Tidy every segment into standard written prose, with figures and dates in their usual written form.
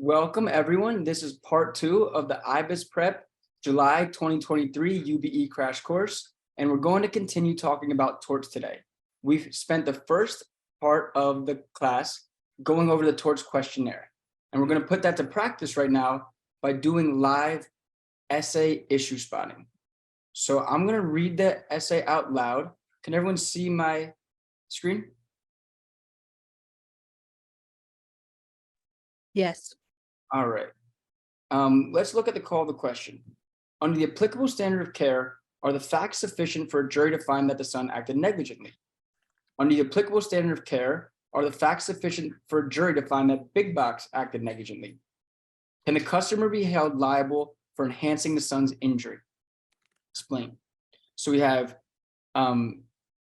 Welcome everyone. This is part 2 of the Ibis Prep July 2023 UBE crash course, and we're going to continue talking about torts today. We've spent the first part of the class going over the torts questionnaire, and we're going to put that to practice right now by doing live essay issue spotting. So I'm going to read the essay out loud. Can everyone see my screen? Yes. All right. Let's look at the call of the question. Under the applicable standard of care, are the facts sufficient for a jury to find that the son acted negligently? Under the applicable standard of care, are the facts sufficient for a jury to find that Big Box acted negligently? Can the customer be held liable for enhancing the son's injury? Explain. So we have,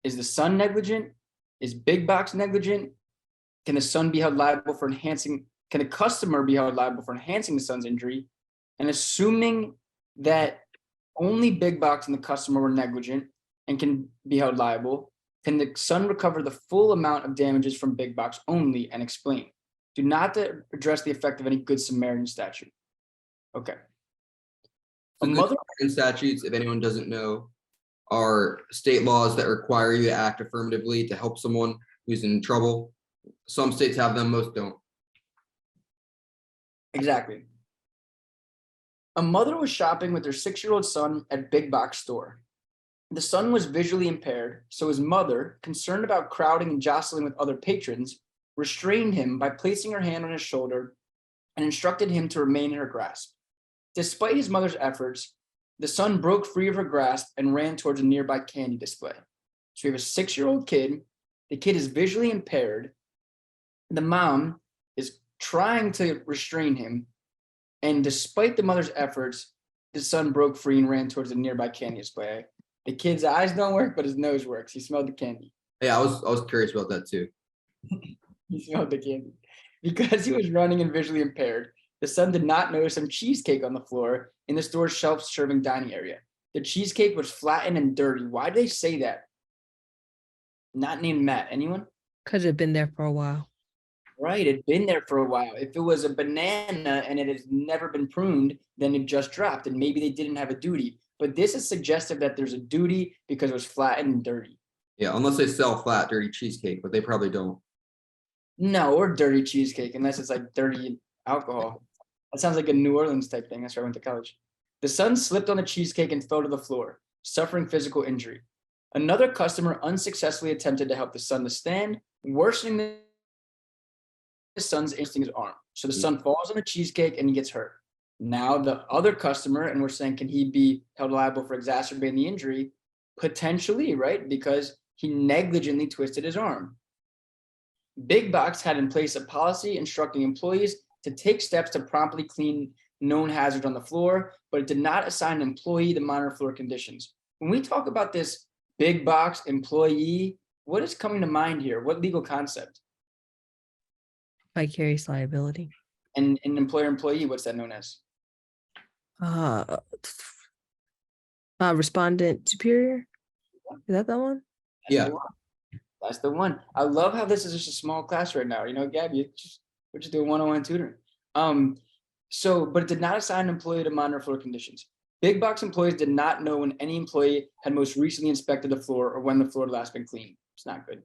is the son negligent? Is Big Box negligent? Can the son be held liable for enhancing? Can the customer be held liable for enhancing the son's injury? And assuming that only Big Box and the customer were negligent and can be held liable, can the son recover the full amount of damages from Big Box only and explain? Do not address the effect of any Good Samaritan statute. Okay. So Good Samaritan statutes, if anyone doesn't know, are state laws that require you to act affirmatively to help someone who's in trouble. Some states have them, most don't. Exactly. A mother was shopping with her 6-year-old son at Big Box store. The son was visually impaired, so his mother, concerned about crowding and jostling with other patrons, restrained him by placing her hand on his shoulder and instructed him to remain in her grasp. Despite his mother's efforts, the son broke free of her grasp and ran towards a nearby candy display. So we have a 6-year-old kid. The kid is visually impaired. The mom is trying to restrain him, and despite the mother's efforts, the son broke free and ran towards a nearby candy display. The kid's eyes don't work, but his nose works. He smelled the candy. Yeah, I was curious about that too. He smelled the candy. Because he was running and visually impaired, the son did not notice some cheesecake on the floor in the store's self-serving dining area. The cheesecake was flattened and dirty. Why did they say that? Not named Matt. Anyone? Because it'd been there for a while. Right, it'd been there for a while. If it was a banana and it has never been pruned, then it just dropped, and maybe they didn't have a duty. But this is suggestive that there's a duty because it was flattened and dirty. Yeah, unless they sell flat, dirty cheesecake, but they probably don't. No, or dirty cheesecake, unless it's like dirty alcohol. That sounds like a New Orleans type thing. That's where I went to college. The son slipped on the cheesecake and fell to the floor, suffering physical injury. Another customer unsuccessfully attempted to help the son to stand, worsening the son's his arm. So the son falls on the cheesecake and he gets hurt. Now the other customer, and we're saying, can he be held liable for exacerbating the injury? Potentially, right? Because he negligently twisted his arm. Big Box had in place a policy instructing employees to take steps to promptly clean known hazards on the floor, but it did not assign an employee to monitor floor conditions. When we talk about this Big Box employee, what is coming to mind here? What legal concept? Vicarious liability. And an employer-employee, what's that known as? Respondent superior. Is that the one? Yeah. That's the one. I love how this is just a small class right now. You know, Gabby, we're just doing one-on-one tutoring. But it did not assign an employee to monitor floor conditions. Big Box employees did not know when any employee had most recently inspected the floor or when the floor had last been cleaned. It's not good.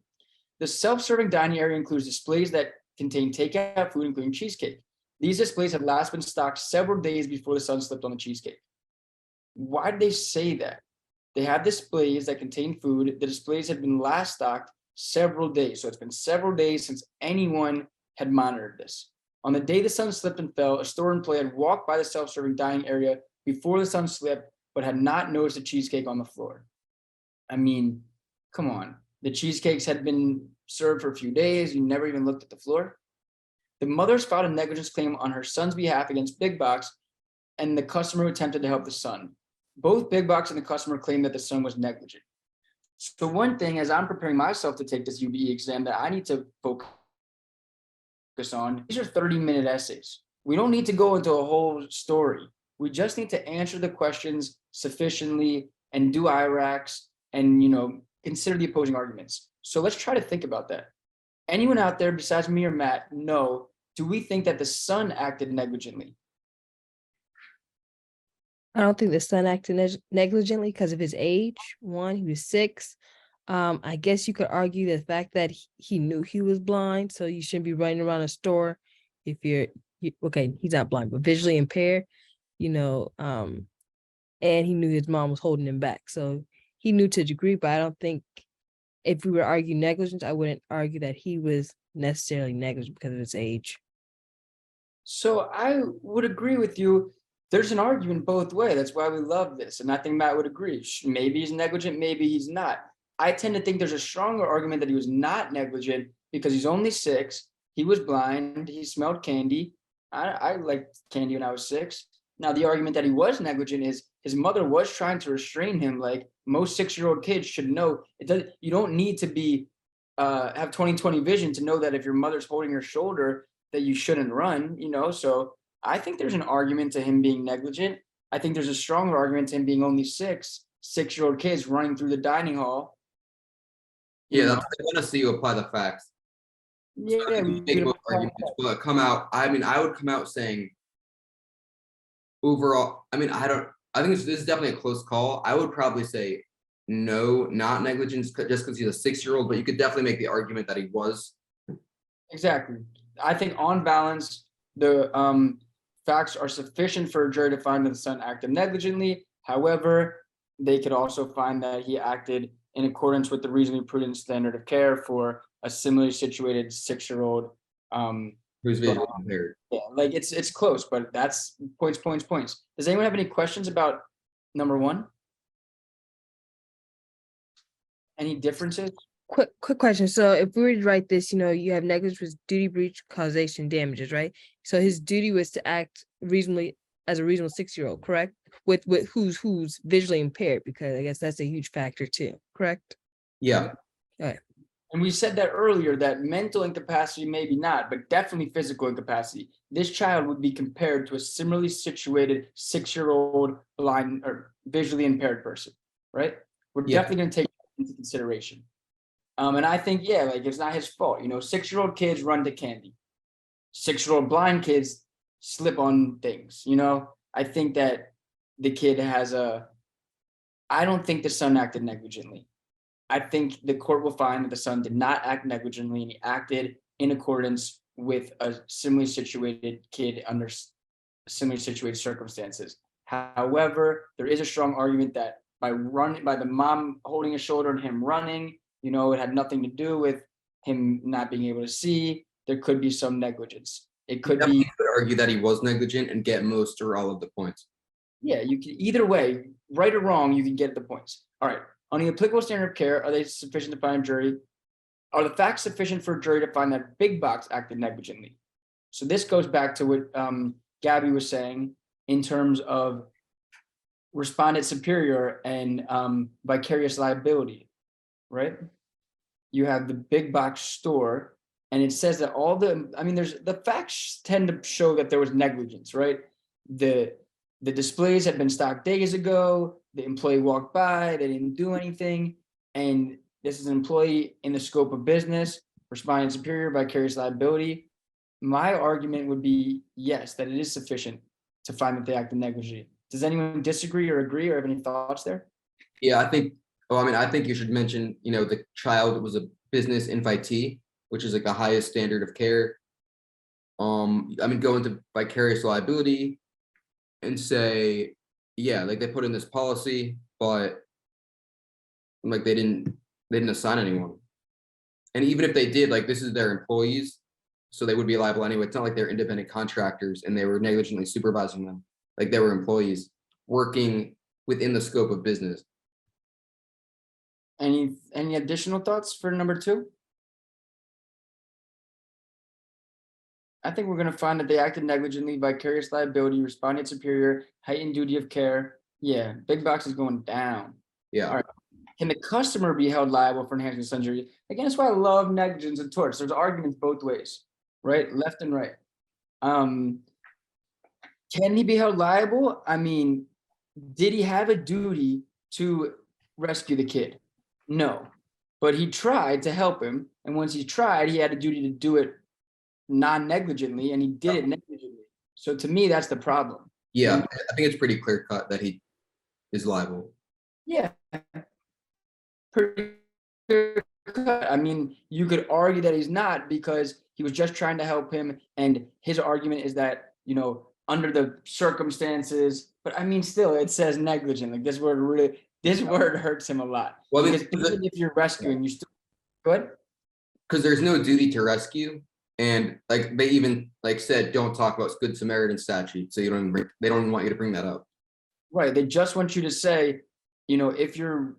The self-serving dining area includes displays that contain takeout food, including cheesecake. These displays had last been stocked several days before the son slipped on the cheesecake. Why did they say that? They have displays that contain food. The displays had been last stocked several days. So it's been several days since anyone had monitored this. On the day the son slipped and fell, a store employee had walked by the self-serving dining area before the son slipped, but had not noticed a cheesecake on the floor. I mean, come on. The cheesecakes had been served for a few days. You never even looked at the floor. The mother's filed a negligence claim on her son's behalf against Big Box and the customer who attempted to help the son. Both Big Box and the customer claimed that the son was negligent. So one thing, as I'm preparing myself to take this UBE exam, that I need to focus on, these are 30-minute essays. We don't need to go into a whole story. We just need to answer the questions sufficiently and do IRACs and, consider the opposing arguments. So let's try to think about that. Anyone out there besides me or Matt know do we think that the son acted negligently? I don't think the son acted negligently because of his age. One, he was 6. I guess you could argue the fact that he knew he was blind, so you shouldn't be running around a store if okay, he's not blind, but visually impaired, you know, and he knew his mom was holding him back. So he knew to a degree, but I don't think if we were arguing negligence, I wouldn't argue that he was necessarily negligent because of his age. So I would agree with you. There's an argument both ways. That's why we love this. And I think Matt would agree. Maybe he's negligent, maybe he's not. I tend to think there's a stronger argument that he was not negligent because he's only 6. He was blind. He smelled candy. I liked candy when I was 6. Now, the argument that he was negligent is his mother was trying to restrain him. Like most 6-year-old kids should know, you don't need to be have 20/20 vision to know that if your mother's holding your shoulder, that you shouldn't run, So I think there's an argument to him being negligent. I think there's a stronger argument to him being only 6-year-old kids running through the dining hall. Yeah, that's, I want to see you apply the facts. Yeah, So you make both arguments, but come out. I mean, I would come out saying overall. I mean, I think this is definitely a close call. I would probably say no, not negligence, just because he's a 6-year-old. But you could definitely make the argument that he was. Exactly. I think on balance, the facts are sufficient for a jury to find that the son acted negligently. However, they could also find that he acted in accordance with the reasonably prudent standard of care for a similarly situated 6-year-old. Who's visually impaired. Yeah, like it's close, but that's points. Does anyone have any questions about number 1? Any differences? Quick question. So if we were to write this, you have negligence, duty, breach, causation, damages, right? So his duty was to act reasonably as a reasonable 6-year-old, correct? With who's visually impaired, because I guess that's a huge factor too, correct? Yeah. Okay. And we said that earlier, that mental incapacity, maybe not, but definitely physical incapacity. This child would be compared to a similarly situated 6-year-old blind or visually impaired person, right? We're definitely going to take that into consideration. And I think, like it's not his fault. 6-year-old kids run to candy. 6-year-old blind kids slip on things. I think that the kid I don't think the son acted negligently. I think the court will find that the son did not act negligently and he acted in accordance with a similarly situated kid under similarly situated circumstances. However, there is a strong argument that by the mom holding his shoulder and him running, it had nothing to do with him not being able to see. There could be some negligence. It could be. You could argue that he was negligent and get most or all of the points. Yeah, you can either way, right or wrong, you can get the points. All right. On the applicable standard of care, are they sufficient to find a jury? Are the facts sufficient for a jury to find that Big Box acted negligently? So this goes back to what Gabby was saying in terms of respondent superior and vicarious liability, right? You have the Big Box store, and it says that the facts tend to show that there was negligence, right? The displays had been stocked days ago. The employee walked by, they didn't do anything. And this is an employee in the scope of business, respondent superior, vicarious liability. My argument would be yes, that it is sufficient to find that they acted negligently. Does anyone disagree or agree or have any thoughts there? Yeah, I think you should mention, the child was a business invitee, which is like the highest standard of care. Go into vicarious liability and say, like they put in this policy, but like they didn't assign anyone. And even if they did, like this is their employees, so they would be liable anyway. It's not like they're independent contractors and they were negligently supervising them. Like they were employees working within the scope of business. Any additional thoughts for number 2? I think we're going to find that they acted negligently, vicarious liability, respondent superior, heightened duty of care. Yeah, Big Box is going down. Yeah. All right. Can the customer be held liable for enhancing the injury? Again, that's why I love negligence and torts. There's arguments both ways, right? Left and right. Can he be held liable? I mean, did he have a duty to rescue the kid? No, but he tried to help him. And once he tried, he had a duty to do it non-negligently and he did it negligently. So to me, that's the problem. Yeah, I think it's pretty clear cut that he is liable. Yeah. Pretty clear cut. I mean, you could argue that he's not because he was just trying to help him. And his argument is that, you know, under the circumstances, but I mean, still, it says negligent. Like this word hurts him a lot. Well, I mean, because even if you're rescuing, you still good. Because there's no duty to rescue. And like they even like said, don't talk about Good Samaritan statute. So they don't even want you to bring that up. Right. They just want you to say, you know, if you're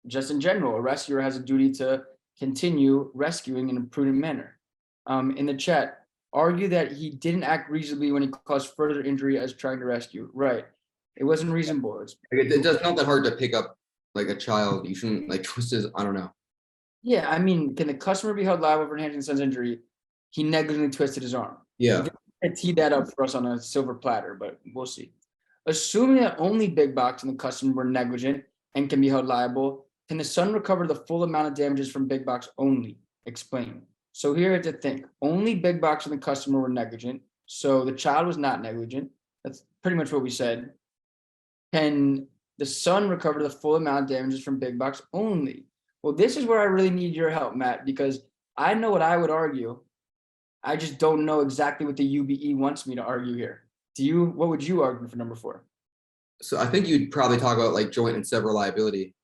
just in general, a rescuer has a duty to continue rescuing in a prudent manner. In the chat, argue that he didn't act reasonably when he caused further injury as trying to rescue. Right. It wasn't reasonable. It does not that hard to pick up like a child. You shouldn't like twist his, I don't know. Yeah, I mean, can the customer be held liable for enhancing son's injury? He negligently twisted his arm. Yeah. I teed that up for us on a silver platter, but we'll see. Assuming that only Big Box and the customer were negligent and can be held liable, can the son recover the full amount of damages from Big Box only? Explain. So here you have to think. Only Big Box and the customer were negligent. So the child was not negligent. That's pretty much what we said. Can the son recover the full amount of damages from Big Box only? Well, this is where I really need your help, Matt, because I know what I would argue. I just don't know exactly what the UBE wants me to argue here. What would you argue for number 4? So I think you'd probably talk about like joint and several liability.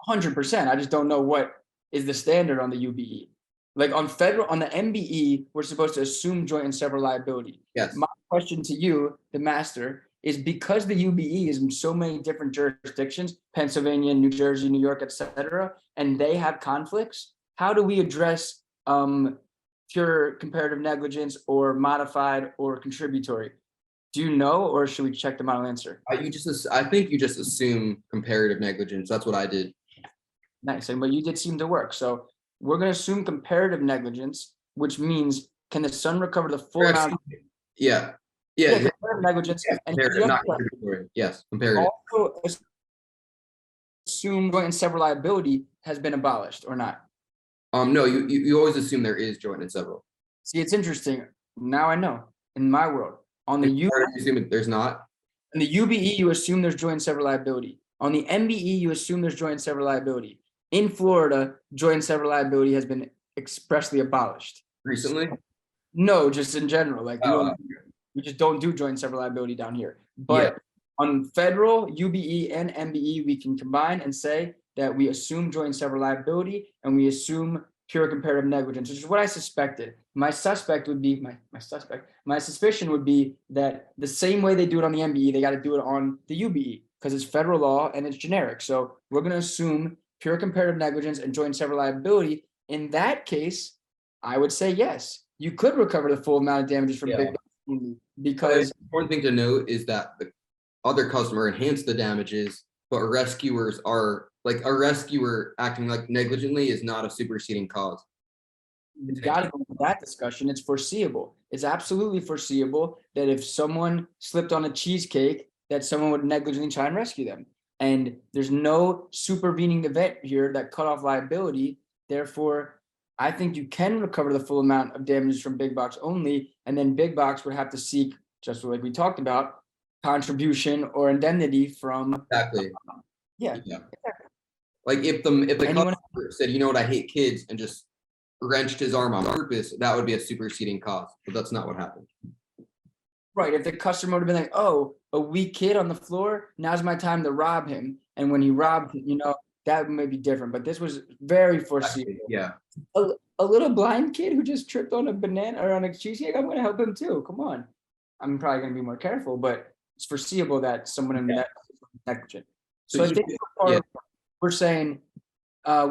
100%. I just don't know what is the standard on the UBE. Like on the MBE, we're supposed to assume joint and several liability. Yes. My question to you, the master, is because the UBE is in so many different jurisdictions, Pennsylvania, New Jersey, New York, etc., and they have conflicts, how do we address pure comparative negligence or modified or contributory? Do you know, or should we check the model answer? I think you just assume comparative negligence. That's what I did. Nice, but you did seem to work. So we're going to assume comparative negligence, which means can the son recover the full amount? Yeah. Comparative negligence. Yeah, And comparative, not contributory. Yes, comparative. Also assume joint and several liability has been abolished or not. No, you always assume there is joint and several. See, it's interesting. Now I know. In my world, on the there's not. In the UBE, you assume there's joint and several liability. On the MBE, you assume there's joint and several liability. In Florida, joint and several liability has been expressly abolished. Recently? No, just in general. Like we just don't do joint and several liability down here. But on federal, UBE and MBE, we can combine and say that we assume joint and several liability and we assume pure comparative negligence, which is what I suspected. My suspicion would be that the same way they do it on the MBE, they got to do it on the UBE because it's federal law and it's generic. So we're going to assume pure comparative negligence and joint and several liability. In that case, I would say yes, you could recover the full amount of damages from Big Box because the important thing to note is that the other customer enhanced the damages, but rescuers are like a rescuer acting like negligently is not a superseding cause. You got to go into that discussion. It's foreseeable. It's absolutely foreseeable that if someone slipped on a cheesecake, that someone would negligently try and rescue them. And there's no supervening event here that cut off liability. Therefore, I think you can recover the full amount of damages from Big Box only, and then Big Box would have to seek, just like we talked about, contribution or indemnity from. Exactly. Yeah. Like if the customer said, you know what, I hate kids, and just wrenched his arm on purpose, that would be a superseding cause, but that's not what happened. Right. If the customer would have been like, oh, a weak kid on the floor, now's my time to rob him. And when he robbed, that may be different, but this was very foreseeable. Yeah. A little blind kid who just tripped on a banana or on a cheesecake, I'm going to help him too. Come on. I'm probably going to be more careful, but it's foreseeable that someone in that is negligent. So I think we're saying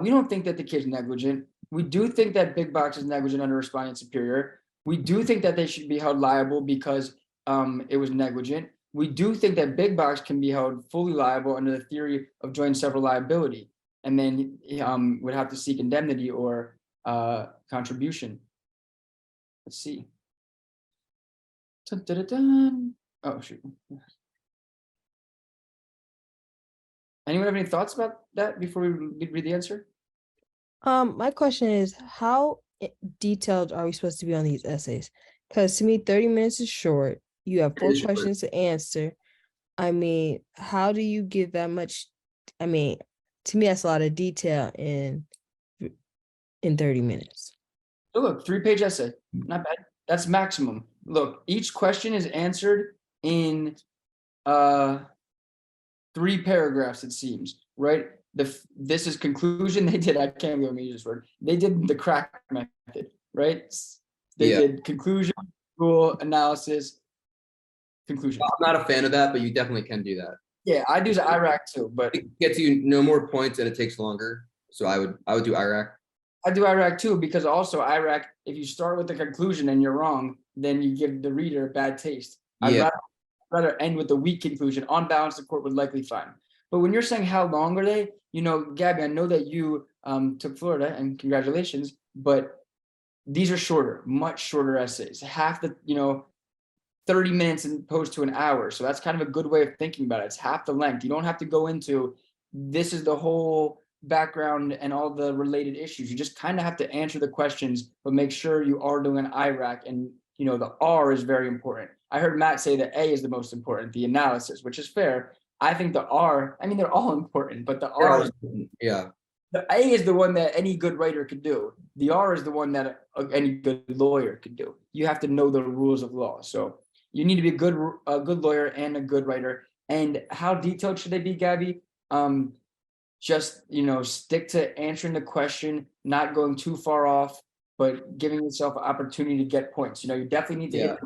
we don't think that the kid's negligent. We do think that Big Box is negligent under responding superior. We do think that they should be held liable because it was negligent. We do think that Big Box can be held fully liable under the theory of joint and several liability, and then would have to seek indemnity or contribution. Let's see. Dun, dun, dun, dun. Oh, shoot. Anyone have any thoughts about that before we read the answer? My question is, how detailed are we supposed to be on these essays? Because to me, 30 minutes is short. You have It 4 is short. questions to answer. I mean, how do you give that much? I mean, to me, that's a lot of detail in 30 minutes. So look, 3-page essay, not bad. That's maximum. Look, each question is answered in 3 paragraphs, it seems, right? This is conclusion. They did, I can't believe I'm using this word. They did the crack method, right? They Yeah. did conclusion, rule, analysis, conclusion. I'm not a fan of that, but you definitely can do that. Yeah, I do the IRAC too, but It gets you no more points and it takes longer. So I would do IRAC. I do IRAC too, because also IRAC, if you start with the conclusion and you're wrong, then you give the reader a bad taste. I'd Yeah. rather end with a weak conclusion. On balance, the court would likely find. But when you're saying how long are they, Gabby, I know that you took Florida, and congratulations, but these are shorter, much shorter essays. Half the, 30 minutes and opposed to an hour. So that's kind of a good way of thinking about it. It's half the length. You don't have to go into this is the whole background and all the related issues. You just kind of have to answer the questions, but make sure you are doing an IRAC, and the R is very important. I heard Matt say that A is the most important, the analysis, which is fair. I think the R, I mean, they're all important, but the R is, Yeah. the A is the one that any good writer could do. The R is the one that any good lawyer could do. You have to know the rules of law. So you need to be a good lawyer and a good writer. And how detailed should they be, Gabby? Just stick to answering the question, not going too far off, but giving yourself an opportunity to get points. You definitely need to hit.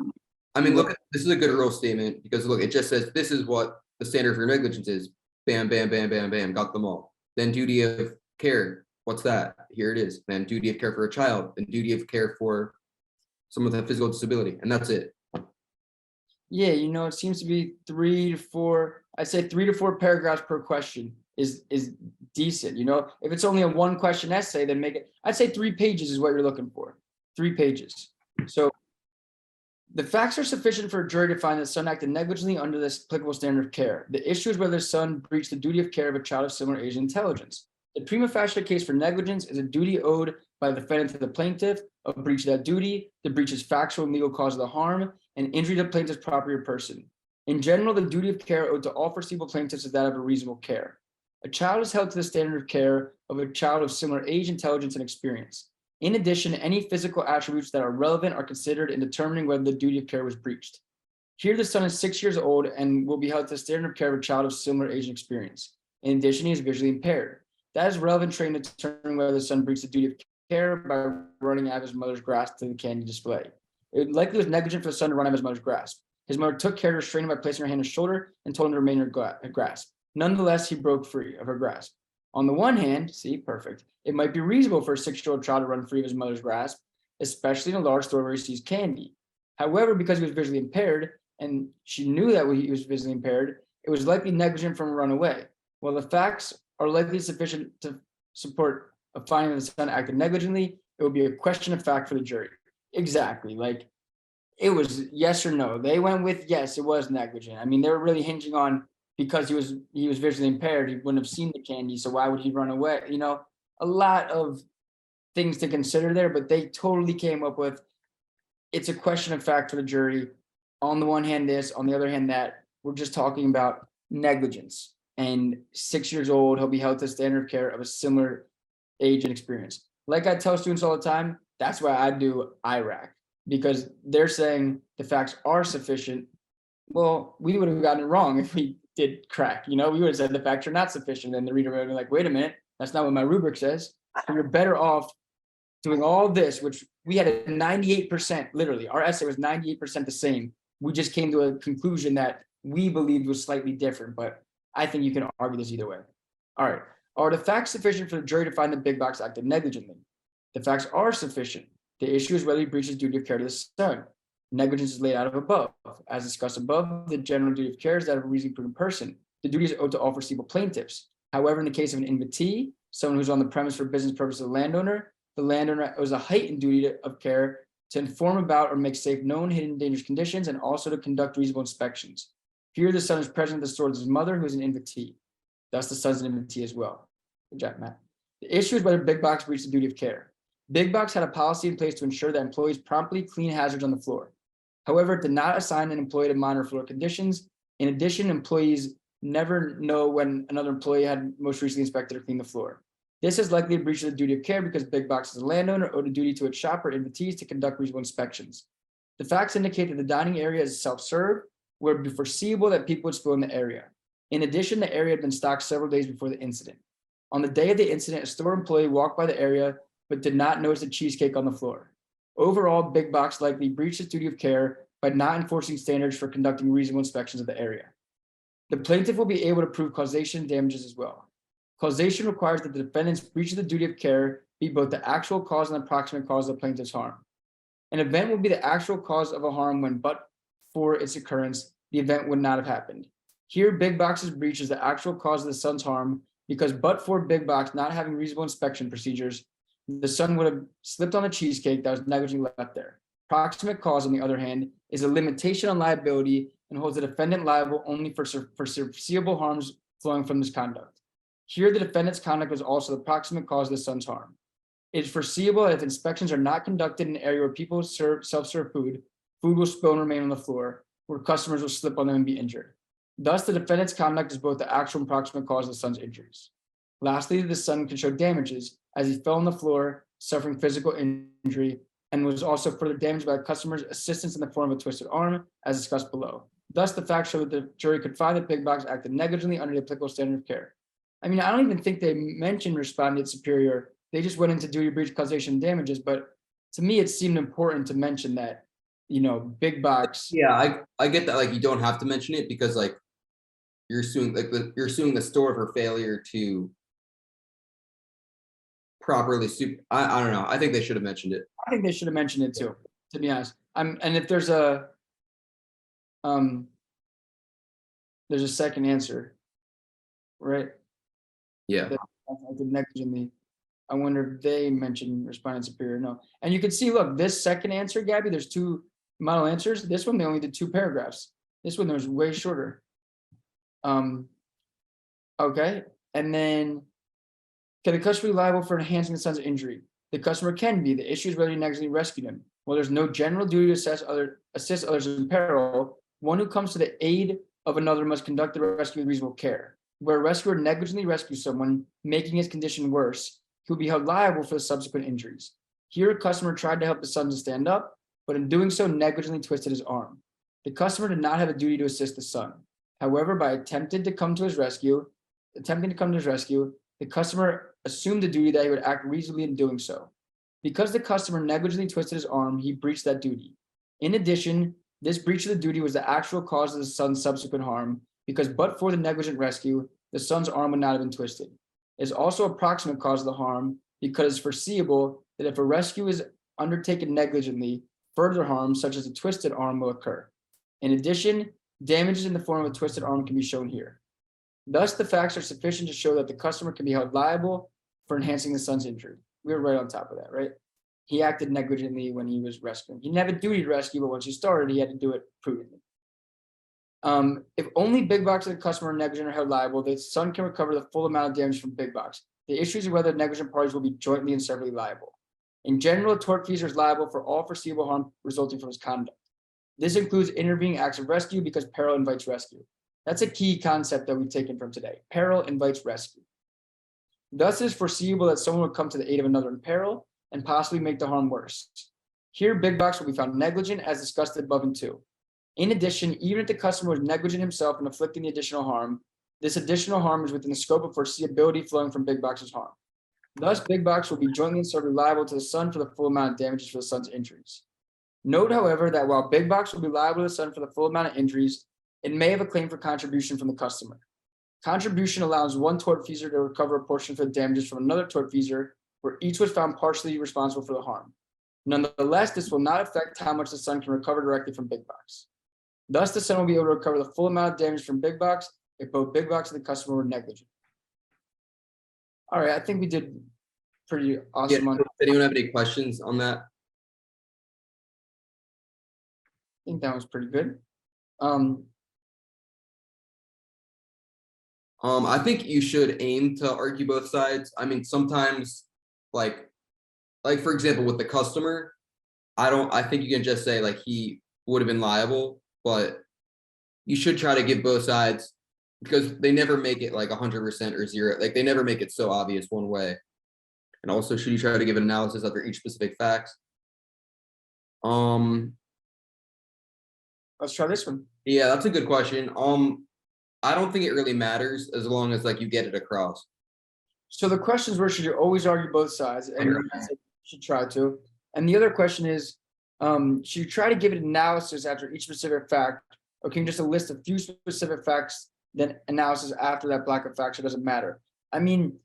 I mean, look, this is a good rule statement because look, it just says this is what the standard for negligence is. Bam, bam, bam, bam, bam, got them all. Then duty of care. What's that? Here it is. Then duty of care for a child, and duty of care for someone with a physical disability, and that's it. Yeah, it seems to be 3 to 4. I'd say 3 to 4 paragraphs per question is decent. If it's only a 1-question essay, then make it. I'd say 3 pages is what you're looking for. 3 pages. So the facts are sufficient for a jury to find that son acted negligently under this applicable standard of care. The issue is whether the son breached the duty of care of a child of similar age and intelligence. The prima facie case for negligence is a duty owed by the defendant to the plaintiff, a breach of that duty, the breach is factual and legal cause of the harm, and injury to plaintiff's property or person. In general, the duty of care owed to all foreseeable plaintiffs is that of a reasonable care. A child is held to the standard of care of a child of similar age, intelligence, and experience. In addition, any physical attributes that are relevant are considered in determining whether the duty of care was breached. Here, the son is 6 years old and will be held to the standard of care of a child of similar age and experience. In addition, he is visually impaired. That is relevant training to determine whether the son breached the duty of care by running out of his mother's grasp to the candy display. It likely was negligent for the son to run out of his mother's grasp. His mother took care to restrain him by placing her hand on his shoulder and told him to remain in her grasp. Nonetheless, he broke free of her grasp. On the one hand, see, perfect, it might be reasonable for a 6-year-old child to run free of his mother's grasp, especially in a large store where he sees candy. However, because he was visually impaired and she knew that he was visually impaired, it was likely negligent for him to run away. While the facts are likely sufficient to support a finding that the son acted negligently, it would be a question of fact for the jury. Exactly. Like, it was yes or no. They went with yes, it was negligent. I mean, they were really hinging on because he was visually impaired, he wouldn't have seen the candy, so why would he run away? A lot of things to consider there, but they totally came up with it's a question of fact for the jury. On the one hand, this, on the other hand, that. We're just talking about negligence. And 6 years old, he'll be held to standard of care of a similar age and experience. Like I tell students all the time, that's why I do IRAC, because they're saying the facts are sufficient. Well, we would have gotten it wrong if we did crack. We would have said the facts are not sufficient, and the reader would have been like, wait a minute, that's not what my rubric says. So you're better off doing all this, which we had a 98%, literally, our essay was 98% the same. We just came to a conclusion that we believed was slightly different, but I think you can argue this either way. All right. Are the facts sufficient for the jury to find the big box acted negligently? The facts are sufficient. The issue is whether he breaches duty of care to the son. Negligence is laid out of above. As discussed above, the general duty of care is that of a reasonably prudent person. The duty is owed to all foreseeable plaintiffs. However, in the case of an invitee, someone who's on the premise for business purposes of the landowner owes a heightened duty of care to inform about or make safe known hidden dangerous conditions, and also to conduct reasonable inspections. Here, the son is present at the store with his mother, who is an invitee. Thus, the son's an invitee as well. Good job, Matt. The issue is whether big box breached the duty of care. Big Box had a policy in place to ensure that employees promptly clean hazards on the floor. However, it did not assign an employee to monitor floor conditions. In addition, employees never know when another employee had most recently inspected or cleaned the floor. This is likely a breach of the duty of care because Big Box is a landowner owed a duty to its shop or invitees to conduct reasonable inspections. The facts indicate that the dining area is self-serve, where it would be foreseeable that people would spill in the area. In addition, the area had been stocked several days before the incident. On the day of the incident, a store employee walked by the area but did not notice a cheesecake on the floor. Overall, Big Box likely breached its duty of care by not enforcing standards for conducting reasonable inspections of the area. The plaintiff will be able to prove causation and damages as well. Causation requires that the defendant's breach of the duty of care be both the actual cause and the approximate cause of the plaintiff's harm. An event will be the actual cause of a harm when, but for its occurrence, the event would not have happened. Here, Big Box's breach is the actual cause of the son's harm because, but for Big Box not having reasonable inspection procedures, the son would have slipped on a cheesecake that was negligently left there. Proximate cause, on the other hand, is a limitation on liability and holds the defendant liable only for foreseeable harms flowing from this conduct. Here, the defendant's conduct was also the proximate cause of the son's harm. It is foreseeable that if inspections are not conducted in an area where people self-serve food will spill and remain on the floor, where customers will slip on them and be injured. Thus, the defendant's conduct is both the actual and proximate cause of the son's injuries. Lastly, the son can show damages as he fell on the floor, suffering physical injury, and was also further damaged by a customer's assistance in the form of a twisted arm, as discussed below. Thus, the facts show that the jury could find that Big Box acted negligently under the applicable standard of care. I mean, I don't even think they mentioned respondent superior. They just went into duty, breach, causation, damages. But to me, it seemed important to mention that, Big Box. Yeah, I get that. Like, you don't have to mention it because, like, you're suing the store for failure to properly I don't know. I think they should have mentioned it. I think they should have mentioned it too, to be honest. And if there's a second answer, right? Yeah. Negligently. I wonder if they mentioned respondent superior. No. And you can see, look, this second answer, Gabby, there's two model answers. This one, they only did 2 paragraphs. This one, was way shorter. Okay. And then, can the customer be liable for enhancing the son's injury? The customer can be. The issue is whether he negligently rescued him. Well, there's no general duty to assist others in peril. One who comes to the aid of another must conduct the rescue with reasonable care. Where a rescuer negligently rescues someone, making his condition worse, he will be held liable for the subsequent injuries. Here, a customer tried to help the son to stand up, but in doing so, negligently twisted his arm. The customer did not have a duty to assist the son. However, by attempting to come to his rescue, the customer assumed the duty that he would act reasonably in doing so. Because the customer negligently twisted his arm, he breached that duty. In addition, this breach of the duty was the actual cause of the son's subsequent harm, because but for the negligent rescue, the son's arm would not have been twisted. It is also a proximate cause of the harm because it's foreseeable that if a rescue is undertaken negligently, further harm, such as a twisted arm, will occur. In addition, damages in the form of a twisted arm can be shown here. Thus, the facts are sufficient to show that the customer can be held liable for enhancing the son's injury. We were right on top of that, right? He acted negligently when he was rescuing. He never had a duty to rescue, but once he started, he had to do it prudently. If only Big Box and the customer are negligent or held liable, the son can recover the full amount of damage from Big Box. The issue is whether negligent parties will be jointly and severally liable. In general, a tortfeasor is liable for all foreseeable harm resulting from his conduct. This includes intervening acts of rescue because peril invites rescue. That's a key concept that we've taken from today. Peril invites rescue. Thus, it is foreseeable that someone would come to the aid of another in peril and possibly make the harm worse. Here, Big Box will be found negligent as discussed above in 2. In addition, even if the customer was negligent himself in inflicting the additional harm, this additional harm is within the scope of foreseeability flowing from Big Box's harm. Thus, Big Box will be jointly and severally liable to the son for the full amount of damages for the son's injuries. Note, however, that while Big Box will be liable to the son for the full amount of injuries, it may have a claim for contribution from the customer. Contribution allows one tortfeasor to recover a portion for the damages from another tortfeasor, where each was found partially responsible for the harm. Nonetheless, this will not affect how much the son can recover directly from Big Box. Thus, the son will be able to recover the full amount of damage from Big Box if both Big Box and the customer were negligent. All right, I think we did pretty awesome. Does anyone have any questions on that? I think that was pretty good. I think you should aim to argue both sides. I mean, sometimes, like, like, for example, with the customer, I think you can just say like he would have been liable, but you should try to give both sides, because they never make it like 100% or zero. Like they never make it so obvious one way. And also, should you try to give an analysis after each specific facts? Let's try this one. Yeah, that's a good question. I don't think it really matters as long as like you get it across. So the questions were, should you always argue both sides? And you said you should try to. And the other question is, should you try to give an analysis after each specific fact, or can you just list a few specific facts, then analysis after that block of facts? It doesn't matter. I mean,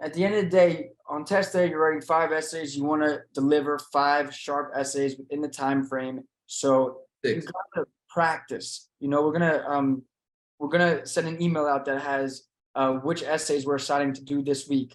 at the end of the day, on test day, you're writing 5 essays. You want to deliver 5 sharp essays within the time frame. So you gotta practice. You know, we're gonna send an email out that has which essays we're assigning to do this week,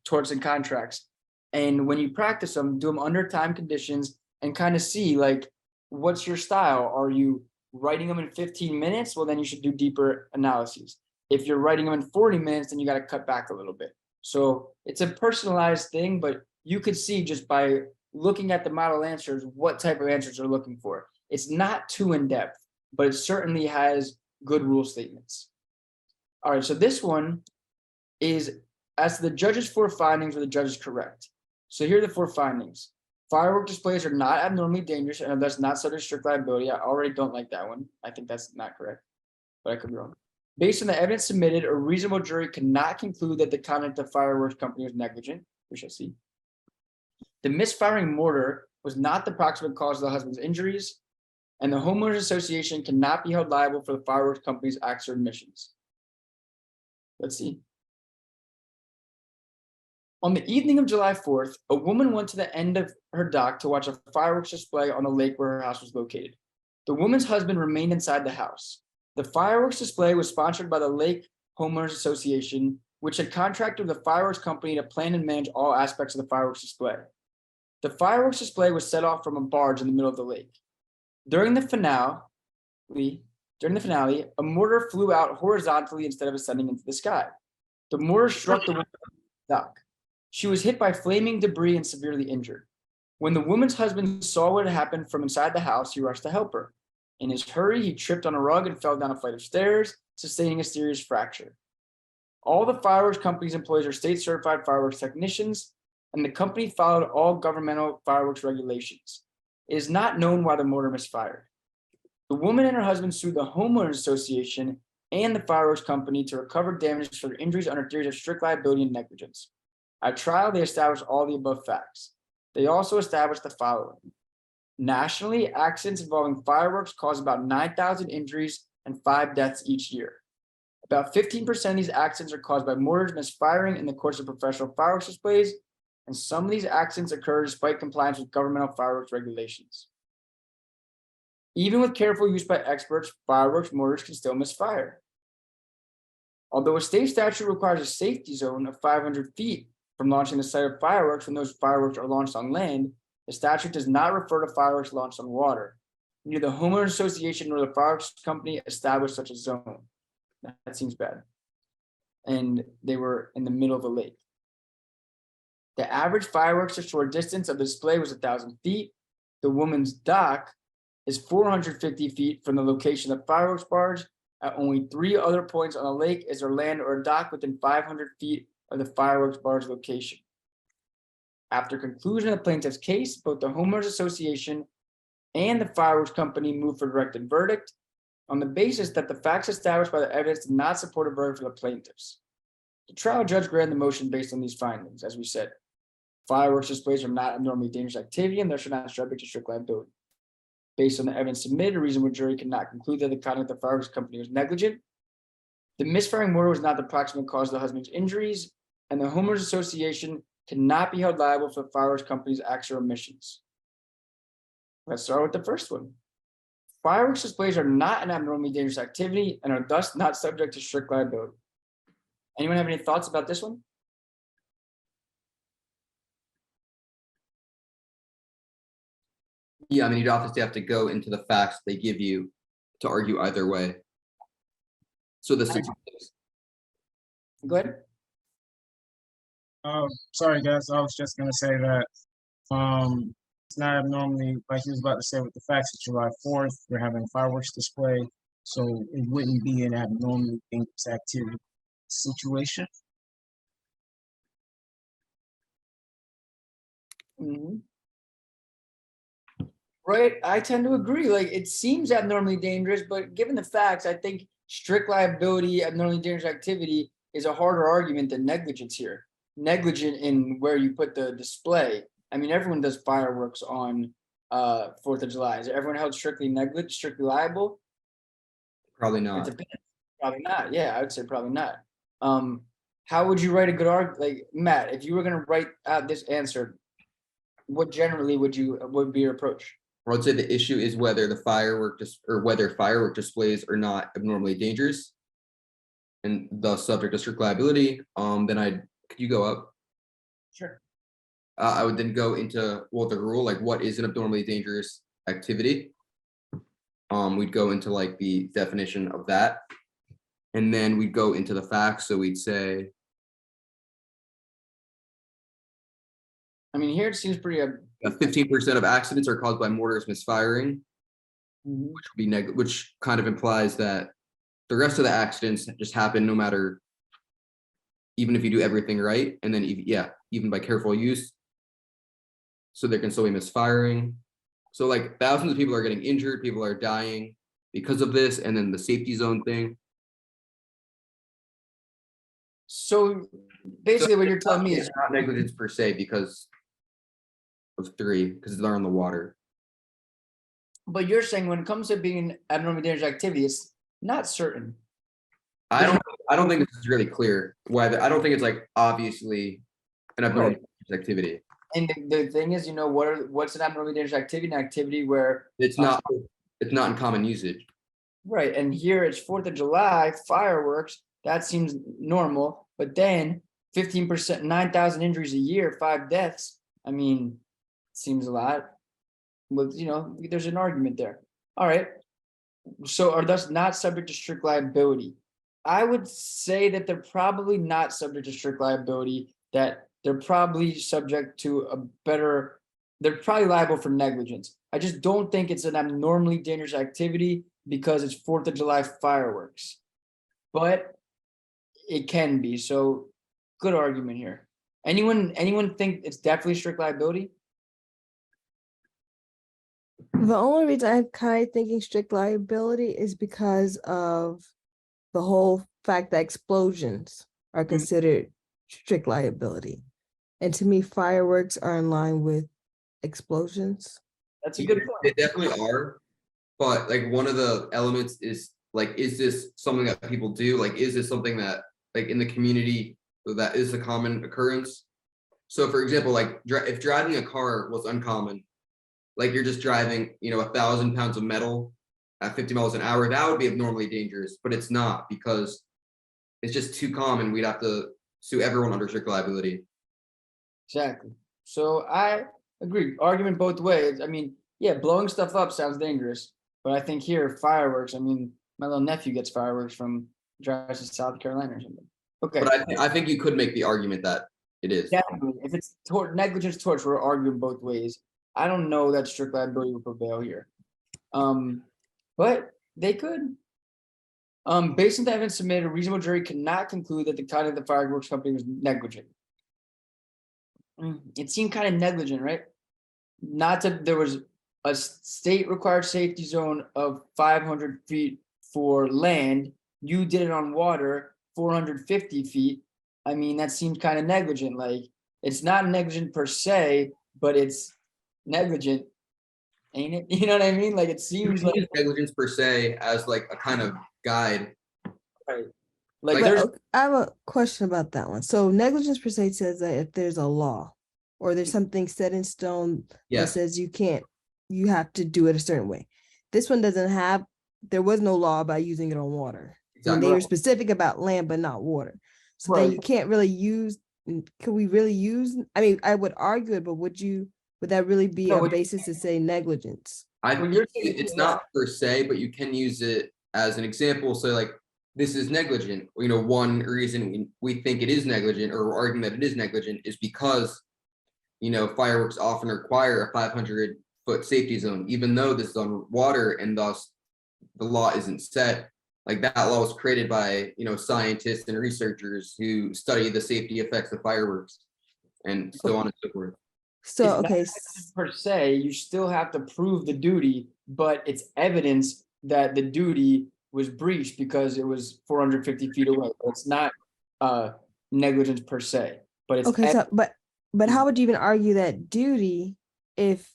torts and contracts. And when you practice them, do them under time conditions and kind of see like, what's your style? Are you writing them in 15 minutes? Well, then you should do deeper analyses. If you're writing them in 40 minutes, then you got to cut back a little bit. So it's a personalized thing, but you could see just by looking at the model answers, what type of answers they're looking for. It's not too in-depth, but it certainly has good rule statements. All right, so this one is, as to the judge's 4 findings, were the judges correct? So here are the 4 findings. Firework displays are not abnormally dangerous and are thus not subject to strict liability. I already don't like that one. I think that's not correct, but I could be wrong. Based on the evidence submitted, a reasonable jury cannot conclude that the conduct of the fireworks company was negligent. We shall see. The misfiring mortar was not the proximate cause of the husband's injuries, and the homeowners association cannot be held liable for the fireworks company's acts or omissions. Let's see. On the evening of July 4th, a woman went to the end of her dock to watch a fireworks display on the lake where her house was located. The woman's husband remained inside the house. The fireworks display was sponsored by the Lake Homeowners Association, which had contracted with the fireworks company to plan and manage all aspects of the fireworks display. The fireworks display was set off from a barge in the middle of the lake. During the finale, a mortar flew out horizontally instead of ascending into the sky. The mortar struck the woman's dock. She was hit by flaming debris and severely injured. When the woman's husband saw what had happened from inside the house, he rushed to help her. In his hurry, he tripped on a rug and fell down a flight of stairs, sustaining a serious fracture. All the fireworks company's employees are state-certified fireworks technicians, and the company followed all governmental fireworks regulations. It is not known why the mortar misfired. The woman and her husband sued the Homeowners Association and the fireworks company to recover damages for their injuries under theories of strict liability and negligence. At trial, they established all the above facts. They also established the following. Nationally, accidents involving fireworks cause about 9,000 injuries and 5 deaths each year. About 15% of these accidents are caused by mortars misfiring in the course of professional fireworks displays, and some of these accidents occur despite compliance with governmental fireworks regulations. Even with careful use by experts, fireworks mortars can still misfire. Although a state statute requires a safety zone of 500 feet from launching the site of fireworks when those fireworks are launched on land, the statute does not refer to fireworks launched on water. Neither the Homeowners Association nor the fireworks company established such a zone. That seems bad. And they were in the middle of a lake. The average fireworks to shore distance of the display was 1,000 feet. The woman's dock is 450 feet from the location of the fireworks barge. At only 3 other points on the lake is there land or a dock within 500 feet of the fireworks barge location. After conclusion of the plaintiff's case, both the Homeowners Association and the fireworks company moved for directed verdict on the basis that the facts established by the evidence did not support a verdict for the plaintiffs. The trial judge granted the motion based on these findings. As we said, fireworks displays are not abnormally dangerous activity and thus are not subject to strict liability. Based on the evidence submitted, a reasonable jury cannot conclude that the conduct of the fireworks company was negligent. The misfiring mortar was not the proximate cause of the husband's injuries, and the Homeowners Association cannot be held liable for the fireworks company's acts or omissions. Let's start with the first one. Fireworks displays are not an abnormally dangerous activity and are thus not subject to strict liability. Anyone have any thoughts about this one? Yeah, I mean, you'd obviously have to go into the facts they give you to argue either way. So the Go ahead. Sorry guys, I was just gonna say that it's not abnormally like he was about to say with the facts of July 4th, we're having a fireworks display, so it wouldn't be an abnormally dangerous activity situation. Mhm. Right, I tend to agree. Like, it seems abnormally dangerous, but given the facts, I think strict liability, abnormally dangerous activity is a harder argument than negligence here. Negligent in where you put the display. I mean, everyone does fireworks on 4th of July. Is everyone held strictly negligent, strictly liable? Probably It not. depends. Probably not. Yeah, I would say probably not. How would you write a good argument? Like, Matt, if you were gonna write out this answer, what generally would be your approach? I would say the issue is whether whether firework displays are not abnormally dangerous, and thus subject to strict liability. Could you go up? Sure. I would then go into the rule, like what is an abnormally dangerous activity. We'd go into like the definition of that, and then we'd go into the facts. So we'd say, I mean, here it seems pretty. 15% of accidents are caused by mortars misfiring, Mhm. which would be which kind of implies that the rest of the accidents just happen no matter, even if you do everything right, and then even by careful use. So there can still be misfiring. So like thousands of people are getting injured, people are dying because of this, and then the safety zone thing. So basically, what you're telling me It's is, not negligence per se because of because they're on the water. but you're saying when it comes to being an abnormally dangerous activity, it's not certain. I don't think this is really clear whether I don't think it's like obviously an abnormal activity. And the thing is, what's an abnormally dangerous activity? An activity where It's not in common usage. right, and here it's 4th of July, fireworks, that seems normal, but then 15%, 9,000 injuries a year, 5 deaths. I mean, seems a lot. With there's an argument there. All right. So are thus not subject to strict liability. I would say that they're probably not subject to strict liability, that they're probably subject to they're probably liable for negligence. I just don't think it's an abnormally dangerous activity because it's 4th of July fireworks, but it can be. So good argument here. Anyone think it's definitely strict liability? The only reason I'm kind of thinking strict liability is because of the whole fact that explosions are considered strict liability. And to me, fireworks are in line with explosions. That's a good point. They definitely are, but like one of the elements is like, is this something that people do? Like, is this something that like in the community that is a common occurrence? So for example, like if driving a car was uncommon, like you're just driving, 1,000 pounds of metal at 50 miles an hour, that would be abnormally dangerous, but it's not because it's just too common. We'd have to sue everyone under strict liability. Exactly. So I agree. Argument both ways. I mean, yeah, blowing stuff up sounds dangerous, but I think here fireworks. I mean, my little nephew gets fireworks from drives to South Carolina or something. Okay. But I think you could make the argument that it is. Definitely. If it's negligence torts, we're arguing both ways. I don't know that strict liability will prevail here. But they could. Based on the evidence submitted, a reasonable jury cannot conclude that the conduct of the fireworks company was negligent. It seemed kind of negligent, right? There was a state required safety zone of 500 feet for land. You did it on water, 450 feet. I mean, that seems kind of negligent. Like, it's not negligent per se, but it's negligent, ain't it? You know what I mean? Like, it seems like negligence per se as like a kind of guide. Right. Like I have a question about that one. So negligence per se says that if there's a law or there's something set in stone that says you have to do it a certain way. This one there was no law about using it on water. Exactly. And they were specific about land, but not water. So then you can't really could we really use, I mean, I would argue it, but would that really be a basis to say negligence? It's not per se, but you can use it as an example. So like this is negligent. One reason we think it is negligent, or we're arguing that it is negligent, is because fireworks often require a 500-foot safety zone, even though this is on water and thus the law isn't set. Like, that law was created by scientists and researchers who study the safety effects of fireworks, and so on and so forth. So, It's not okay, negligence per se, you still have to prove the duty, but it's evidence that the duty was breached because it was 450 feet away. It's not negligence per se, but it's okay, so but how would you even argue that duty if,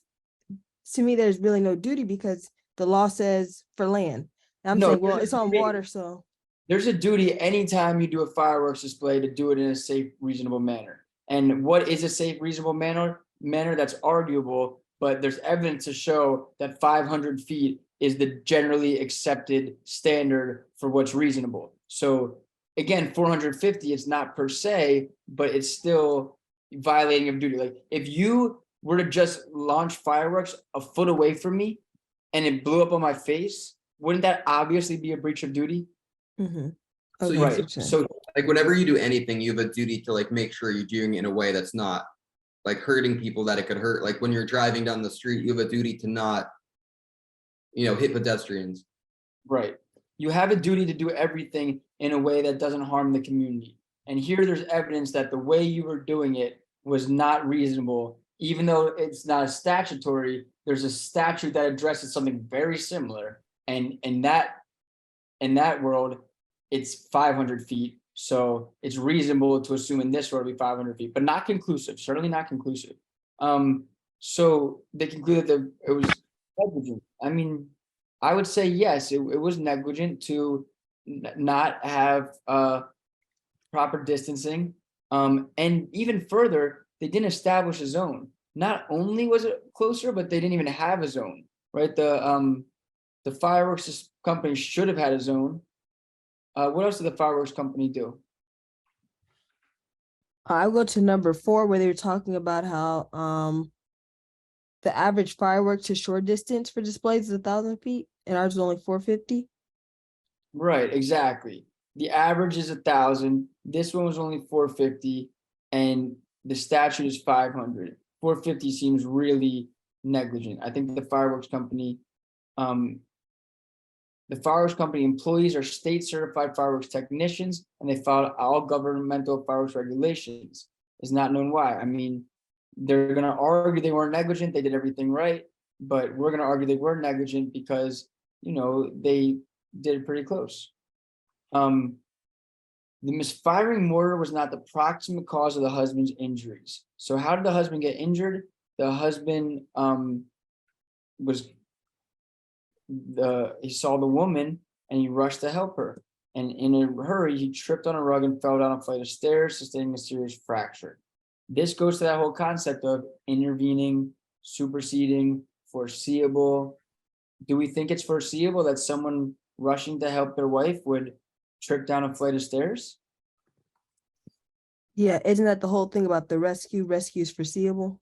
to me, there's really no duty because the law says for land. And I'm No, saying, well, there's a it's on duty. water, so There's a duty anytime you do a fireworks display to do it in a safe, reasonable manner. And what is a safe, reasonable manner? That's arguable, but there's evidence to show that 500 feet is the generally accepted standard for what's reasonable. So again, 450, it's not per se, but it's still violating of duty. Like, if you were to just launch fireworks a foot away from me and it blew up on my face, wouldn't that obviously be a breach of duty? mhm. So Okay, you- I see what Right. you're saying. So Like, whenever you do anything, you have a duty to like make sure you're doing it in a way that's not like hurting people that it could hurt. Like, when you're driving down the street, you have a duty to not hit pedestrians. right. You have a duty to do everything in a way that doesn't harm the community. And here there's evidence that the way you were doing it was not reasonable, even though it's not a statutory, there's a statute that addresses something very similar. And in that world, it's 500 feet. So it's reasonable to assume in this world it'll be 500 feet, but not conclusive, certainly not conclusive. So they concluded that it was negligent. I mean, I would say yes, it was negligent to not have proper distancing. And even further, they didn't establish a zone. Not only was it closer, but they didn't even have a zone, right? The fireworks company should have had a zone. What else did the fireworks company do? I'll go to number 4 where they were talking about how the average fireworks to shore distance for displays is 1,000 feet and ours is only 450. Right, exactly. The average is 1,000. This one was only 450, and the statute is 500. 450 seems really negligent. I think the fireworks company employees are state certified fireworks technicians, and they followed all governmental fireworks regulations. It's not known why. I mean, they're going to argue they weren't negligent, they did everything right, but we're going to argue they were negligent because they did it pretty close. The misfiring mortar was not the proximate cause of the husband's injuries. So how did the husband get injured? The husband he saw the woman and he rushed to help her. And in a hurry, he tripped on a rug and fell down a flight of stairs, sustaining a serious fracture. This goes to that whole concept of intervening, superseding, foreseeable. Do we think it's foreseeable that someone rushing to help their wife would trip down a flight of stairs? Yeah, isn't that the whole thing about the rescue? Rescue is foreseeable.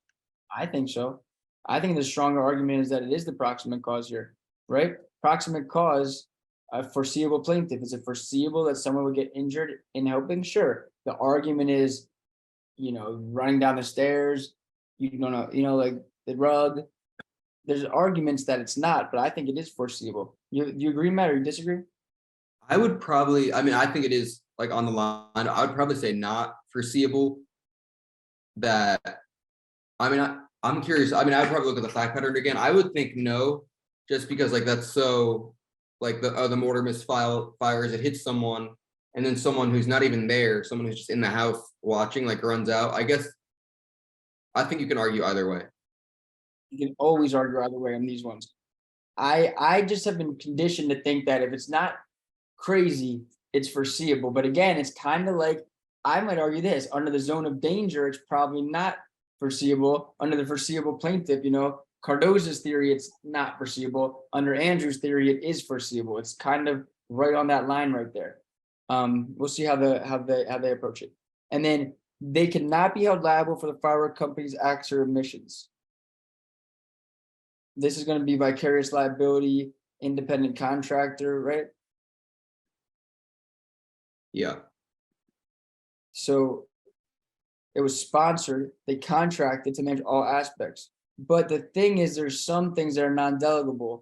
I think so. I think the stronger argument is that it is the proximate cause here, right? Proximate cause, a foreseeable plaintiff. Is it foreseeable that someone would get injured in helping? Sure. The argument is, running down the stairs, you don't know, like the rug. There's arguments that it's not, but I think it is foreseeable. You agree, Matt, or you disagree? I would probably, I think it is like on the line. I would probably say not foreseeable. I'm curious. I would probably look at the fact pattern again. I would think no, just because like that's so like the mortar misfires, it hits someone, and then someone who's not even there, someone who's just in the house watching, like runs out. I think you can argue either way. You can always argue either way on these ones. I just have been conditioned to think that if it's not crazy, it's foreseeable. But again, it's kind of like, I might argue this, under the zone of danger, it's probably not foreseeable. Under the foreseeable plaintiff, Cardozo's theory, it's not foreseeable. Under Andrew's theory, it is foreseeable. It's kind of right on that line right there. We'll see how they approach it. And then they cannot be held liable for the firework company's acts or omissions. This is going to be vicarious liability, independent contractor, right? Yeah. So it was sponsored, they contracted to manage all aspects. But the thing is, there's some things that are non-delegable,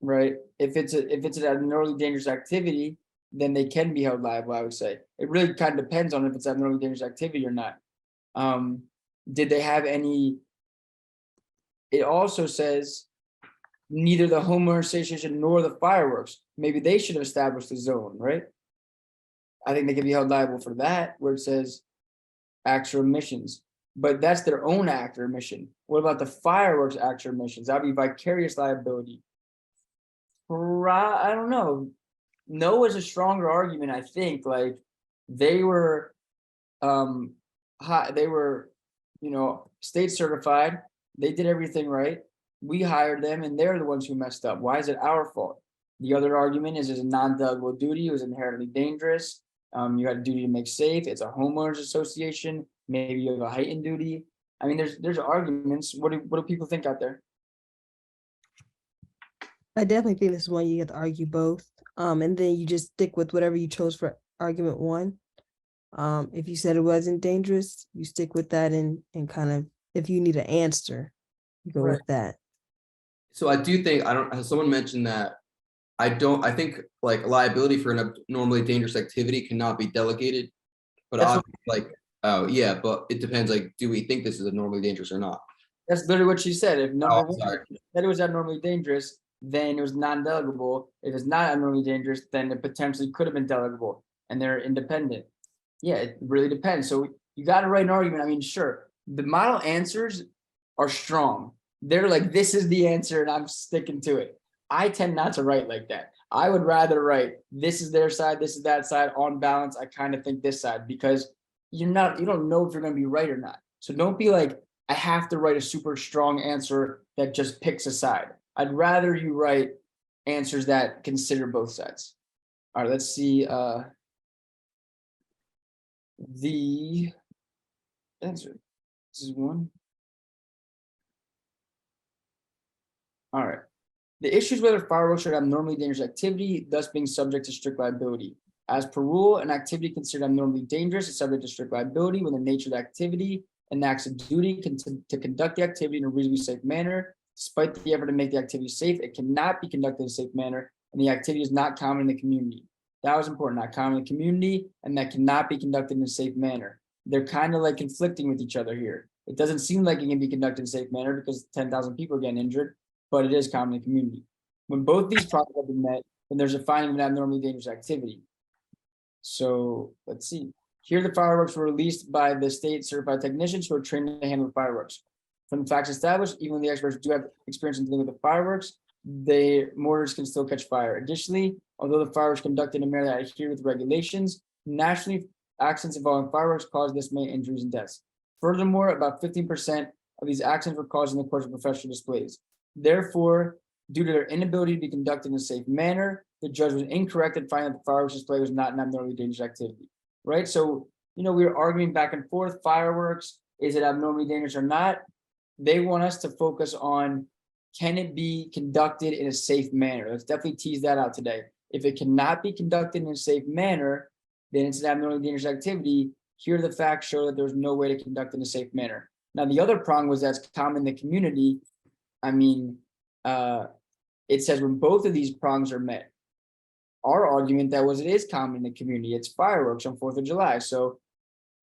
right? If it's an abnormally dangerous activity, then they can be held liable, I would say. It really kind of depends on if it's abnormally dangerous activity or not. Did they have any? It also says neither the homeowner association nor the fireworks. Maybe they should have established a zone, right? I think they can be held liable for that, where it says acts or omissions, but that's their own act or omission. What about the fireworks acts or omissions? That'd be vicarious liability. I don't know. No is a stronger argument, I think. Like they were, they were, state certified. They did everything right. We hired them, and they're the ones who messed up. Why is it our fault? The other argument is a non-delegable duty. It was inherently dangerous. You had a duty to make safe. It's a homeowners association. Maybe you have a heightened duty. I mean, there's arguments. What do people think out there? I definitely think this is one you have to argue both. And then you just stick with whatever you chose for argument one. If you said it wasn't dangerous, you stick with that and kind of, if you need an answer, you go Right. with that. So I do think, someone mentioned that I think like liability for an abnormally dangerous activity cannot be delegated. But That's oh yeah, but it depends, like, do we think this is abnormally dangerous or not? That's literally what she said. If number one sorry. said it was abnormally dangerous, then it was non-delegable. If it's not abnormally dangerous, then it potentially could have been delegable, and they're independent. Yeah, it really depends. So you got to write an argument. I mean, sure, the model answers are strong. They're like, this is the answer, and I'm sticking to it. I tend not to write like that. I would rather write, this is their side, this is that side. On balance, I kind of think this side, because you don't know if you're going to be right or not. So don't be like, I have to write a super strong answer that just picks a side. I'd rather you write answers that consider both sides. All right, let's see the answer. This is one. All right. The issue is whether fireworks are abnormally dangerous activity, thus being subject to strict liability. As per rule, an activity considered abnormally dangerous is subject to strict liability when the nature of the activity enacts a duty to conduct the activity in a reasonably safe manner. Despite the effort to make the activity safe, it cannot be conducted in a safe manner, and the activity is not common in the community. That was important, not common in the community, and that cannot be conducted in a safe manner. They're kind of like conflicting with each other here. It doesn't seem like it can be conducted in a safe manner because 10,000 people are getting injured, but it is common in the community. When both these problems have been met, then there's a finding of an abnormally dangerous activity. So let's see. Here, the fireworks were released by the state certified technicians who are trained to handle the fireworks. From the facts established, even when the experts do have experience in dealing with the fireworks, the mortars can still catch fire. Additionally, although the fireworks conducted in a manner that adhere with regulations, nationally, accidents involving fireworks cause this many injuries and deaths. Furthermore, about 15% of these accidents were caused in the course of professional displays. Therefore, due to their inability to be conducted in a safe manner, the judge was incorrect in finding that the fireworks display was not an abnormally dangerous activity. Right? So, we were arguing back and forth, fireworks, is it abnormally dangerous or not? They want us to focus on, can it be conducted in a safe manner? Let's definitely tease that out today. If it cannot be conducted in a safe manner, then it's an abnormally dangerous activity. Here, the facts show that there's no way to conduct in a safe manner. Now, the other prong was that's common in the community. I mean, it says when both of these prongs are met. Our argument that was it is common in the community. It's fireworks on 4th of July. So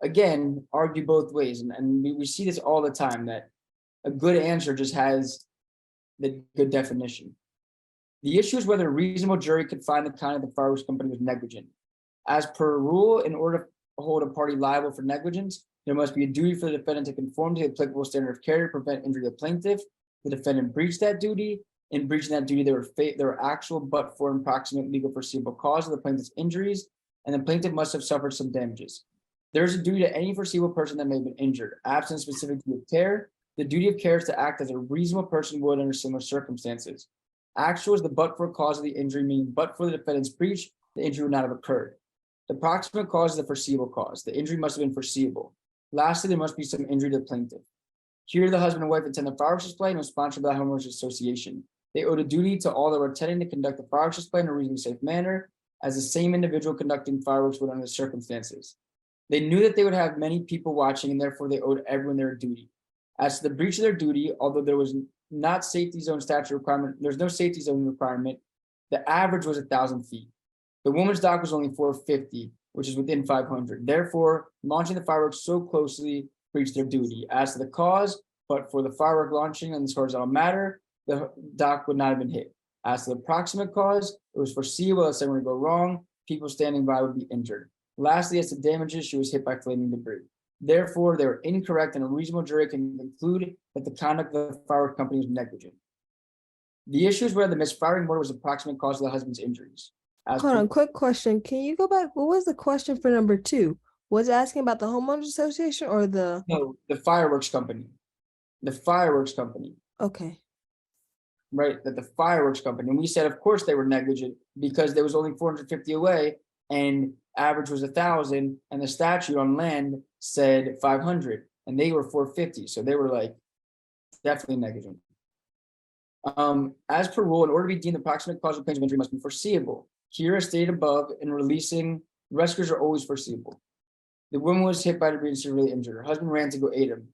again, argue both ways. And we see this all the time, that a good answer just has the good definition. The issue is whether a reasonable jury could find the kind of the fireworks company was negligent. As per rule, in order to hold a party liable for negligence, there must be a duty for the defendant to conform to the applicable standard of care to prevent injury to the plaintiff. The defendant breached that duty. In breaching that duty, there were actual but for and proximate legal foreseeable cause of the plaintiff's injuries, and the plaintiff must have suffered some damages. There is a duty to any foreseeable person that may have been injured. Absent specific duty of care, the duty of care is to act as a reasonable person would under similar circumstances. Actual is the but for cause of the injury, meaning but for the defendant's breach, the injury would not have occurred. The proximate cause is the foreseeable cause. The injury must have been foreseeable. Lastly, there must be some injury to the plaintiff. Here, the husband and wife attend the fireworks display and was sponsored by the homeowners association. They owed a duty to all that were attending to conduct the fireworks display in a reasonably safe manner. as the same individual conducting fireworks would under the circumstances. They knew that they would have many people watching and therefore they owed everyone their duty. As to the breach of their duty, although there was not safety zone statute requirement, there's no safety zone requirement, the average was 1,000 feet. The woman's dock was only 450, which is within 500. Therefore, launching the fireworks so closely breached their duty. As to the cause, but for the firework launching on this horizontal matter, the dock would not have been hit. As to the proximate cause, it was foreseeable that something would go wrong, people standing by would be injured. Lastly, as to damages, she was hit by flaming debris. Therefore, they were incorrect and a reasonable jury can conclude that the conduct of the firework company was negligent. The issue is whether the misfiring mortar was the proximate cause of the husband's injuries. Hold on, quick question. Can you go back? What was the question for number 2? Was it asking about the homeowners association or the? No, the fireworks company. The fireworks company. Okay. Right, that the fireworks company, and we said, of course, they were negligent because there was only 450 away, and average was 1,000, and the statute on land said 500, and they were 450, so they were like definitely negligent. As per rule, in order to be deemed the proximate cause of claims of injury must be foreseeable. Here, as stated above, in releasing, rescuers are always foreseeable. The woman was hit by debris and severely injured. Her husband ran to go aid him.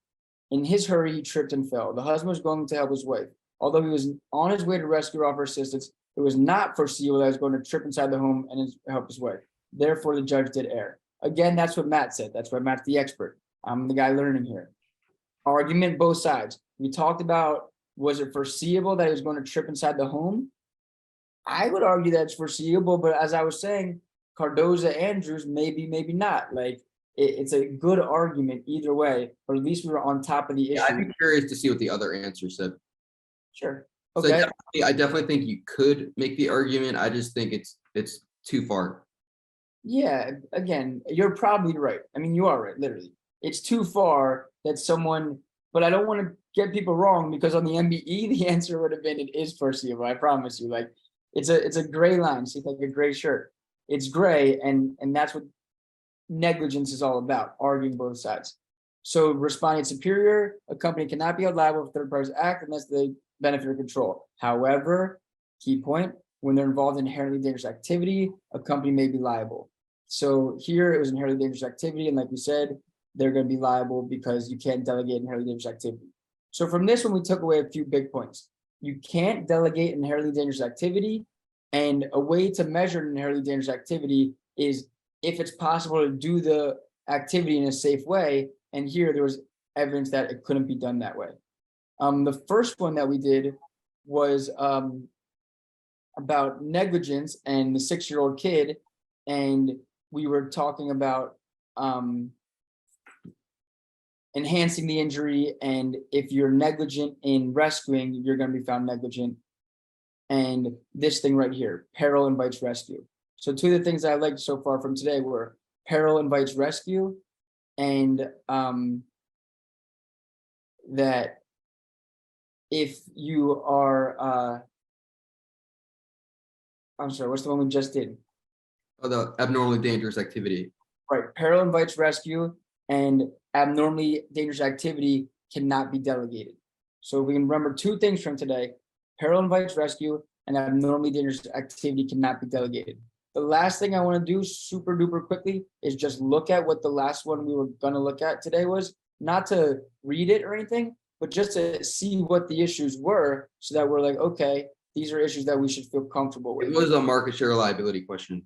In his hurry, he tripped and fell. The husband was going to help his wife. Although he was on his way to rescue or offer assistance, it was not foreseeable that he was going to trip inside the home and help his wife. Therefore, the judge did err. Again, that's what Matt said. That's why Matt's the expert. I'm the guy learning here. Argument both sides. We talked about, was it foreseeable that he was going to trip inside the home? I would argue that it's foreseeable, but as I was saying, Cardoza, Andrews, maybe, maybe not. Like, it's a good argument either way, or at least we were on top of the issue. Yeah, I'd be curious to see what the other answer said. Sure. So Okay. I definitely think you could make the argument. I just think it's too far. Yeah, again, you're probably right. I mean, you are right, literally. It's too far that someone, but I don't want to get people wrong because on the MBE, the answer would have been it is foreseeable. I promise you. Like it's a gray line. See, like a gray shirt. It's gray, and that's what negligence is all about, arguing both sides. So responding superior, a company cannot be held liable for third parties act unless they benefit or control. However, key point, when they're involved in inherently dangerous activity, a company may be liable. So here it was inherently dangerous activity, and like we said, they're going to be liable because you can't delegate inherently dangerous activity. So from this one, we took away a few big points. You can't delegate inherently dangerous activity, and a way to measure inherently dangerous activity is if it's possible to do the activity in a safe way, and here there was evidence that it couldn't be done that way. The first one that we did was about negligence and the 6-year-old kid, and we were talking about enhancing the injury, and if you're negligent in rescuing, you're going to be found negligent. And this thing right here, peril invites rescue. So two of the things I liked so far from today were peril invites rescue, and that if you are, I'm sorry, what's the one we just did? Oh, the abnormally dangerous activity. Right, peril invites rescue, and abnormally dangerous activity cannot be delegated. So we can remember two things from today: peril invites rescue, and abnormally dangerous activity cannot be delegated. The last thing I want to do super duper quickly is just look at what the last one we were going to look at today was, not to read it or anything, but just to see what the issues were so that we're like, okay, these are issues that we should feel comfortable with. It was a market share liability question.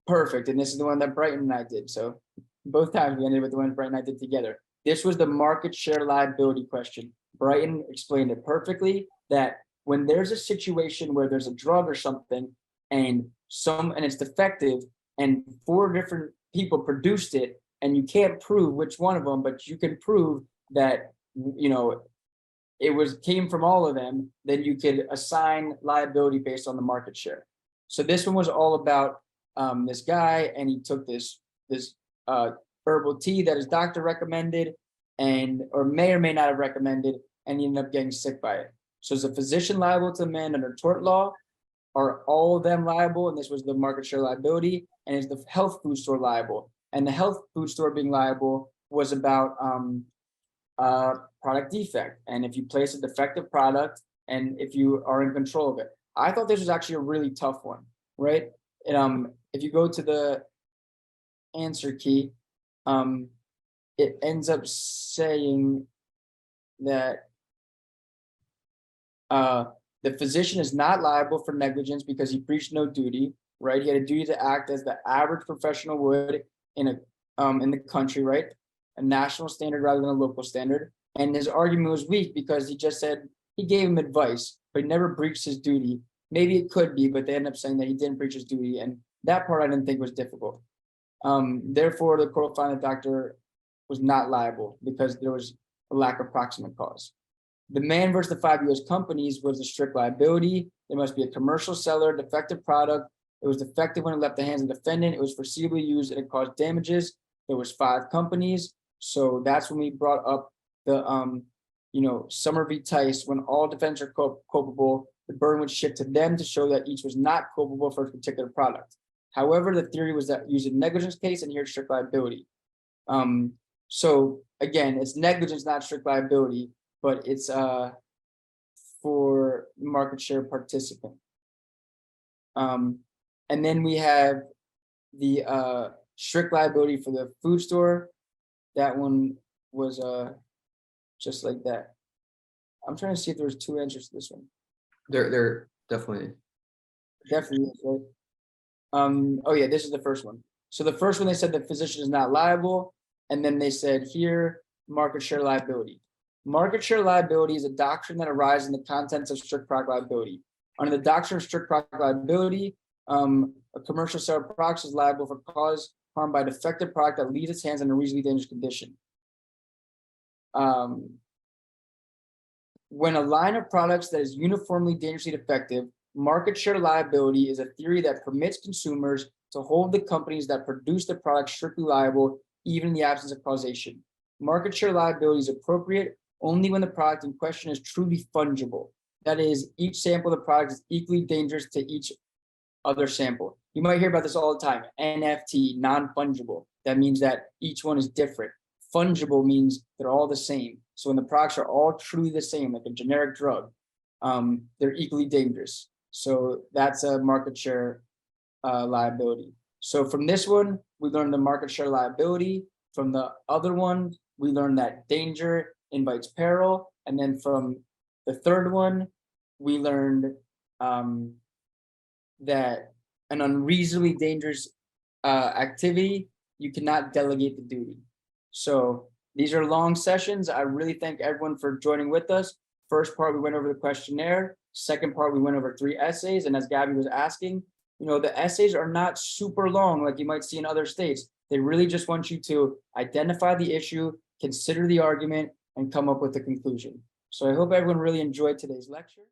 Perfect. And this is the one that Brighton and I did. So both times we ended with the one Brighton and I did together. This was the market share liability question. Brighton explained it perfectly, that when there's a situation where there's a drug or something and it's defective and 4 different people produced it and you can't prove which one of them, but you can prove that, you know, it came from all of them, then you could assign liability based on the market share. So this one was all about this guy, and he took this herbal tea that his doctor recommended or may not have recommended, and he ended up getting sick by it. So is a physician liable to the man under tort law? Are all of them liable? And this was the market share liability. And is the health food store liable? And the health food store being liable was about product defect, and if you place a defective product and if you are in control of it. I thought this was actually a really tough one, right? if you go to the answer key, it ends up saying that the physician is not liable for negligence because he breached no duty, right? He had a duty to act as the average professional would in the country, right? A national standard rather than a local standard. And his argument was weak because he just said he gave him advice, but he never breached his duty. Maybe it could be, but they end up saying that he didn't breach his duty, and that part I didn't think was difficult. Therefore, the court found the doctor was not liable because there was a lack of proximate cause. The man versus the 5 U.S. companies was a strict liability. There must be a commercial seller, defective product. It was defective when it left the hands of the defendant. It was foreseeably used and it caused damages. There was 5 companies. So that's when we brought up the, Summer v. Tice, when all defendants are culpable, the burden would shift to them to show that each was not culpable for a particular product. However, the theory was that using negligence case and here's strict liability. So again, it's negligence, not strict liability, but it's for market share participant. And then we have the strict liability for the food store. That one was just like that. I'm trying to see if there was 2 answers to this one. There definitely. Definitely is, right? Oh yeah, this is the first one. So the first one, they said the physician is not liable, and then they said here market share liability. Market share liability is a doctrine that arises in the contents of strict product liability. Under the doctrine of strict product liability, a commercial seller of products is liable for cause harm by a defective product that leaves its hands in a reasonably dangerous condition. When a line of products that is uniformly dangerously defective, market share liability is a theory that permits consumers to hold the companies that produce the product strictly liable, even in the absence of causation. Market share liability is appropriate only when the product in question is truly fungible. That is, each sample of the product is equally dangerous to each other sample. You might hear about this all the time. NFT, non-fungible. That means that each one is different. Fungible means they're all the same. So when the products are all truly the same, like a generic drug, they're equally dangerous. So that's a market share liability. So from this one, we learned the market share liability. From the other one, we learned that danger invites peril. And then from the third one, we learned that an unreasonably dangerous activity, you cannot delegate the duty. So these are long sessions. I really thank everyone for joining with us. First part, we went over the questionnaire. Second part, we went over 3 essays. And as Gabby was asking, the essays are not super long like you might see in other states. They really just want you to identify the issue, consider the argument, and come up with a conclusion. So I hope everyone really enjoyed today's lecture.